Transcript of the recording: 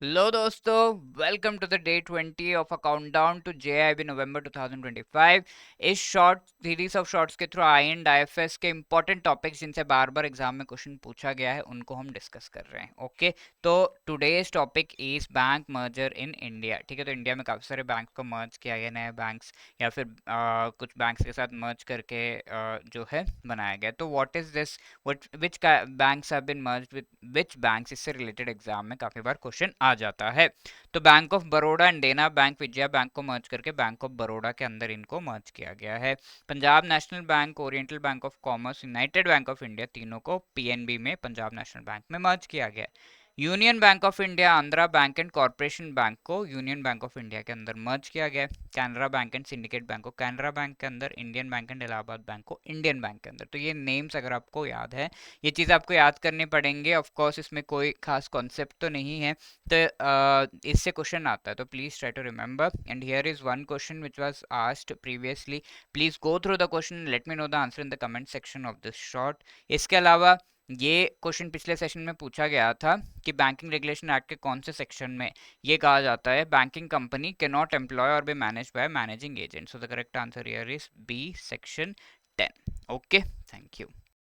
Hello दोस्तों, welcome to the day 20 of a countdown to JAIIB November 2025। इस short series of shorts के through I and IFS के important topics जिनसे बार बार exam में question पूछा गया है उनको हम डिस्कस कर रहे हैं। ओके, तो today's topic is bank merger in India. ठीक है, तो इंडिया में काफ़ी सारे बैंक को मर्ज किया गया, नए बैंक्स या फिर कुछ बैंक्स के साथ मर्ज करके जो है बनाया गया। तो what is this, which banks have been merged with which banks, इससे रिलेटेड एग्जाम में काफी बार क्वेश्चन आ जाता है। तो Bank of Baroda and Dena Bank, Vijaya Bank को मर्ज करके बैंक ऑफ बड़ौदा के अंदर इनको मर्ज किया गया है। Punjab national bank, oriental bank of commerce, United bank of India, तीनों को पीएनबी में पंजाब नेशनल बैंक में मर्ज किया गया है। Union bank of India, Andhra bank and corporation bank को यूनियन बैंक ऑफ इंडिया के अंदर मर्ज किया गया। Canara bank and syndicate bank को कैनरा बैंक के अंदर, Indian bank and Allahabad bank को इंडियन बैंक के अंदर। तो ये नेम्स अगर आपको याद है, ये चीज़ आपको याद करनी पड़ेंगे। ऑफ कोर्स इसमें कोई खास कॉन्सेप्ट तो नहीं है, तो इससे क्वेश्चन आता है, तो please try to remember. And here is one question which was asked previously. Please go through the question, let me know the answer in the comment section of this short. इसके अलावा ये question पिछले session में पूछा गया था कि banking regulation act के कौन से सेक्शन में ये कहा जाता है, banking company can not employ और be manage by managing agent. So the correct answer here is B, section 10। Okay, thank you.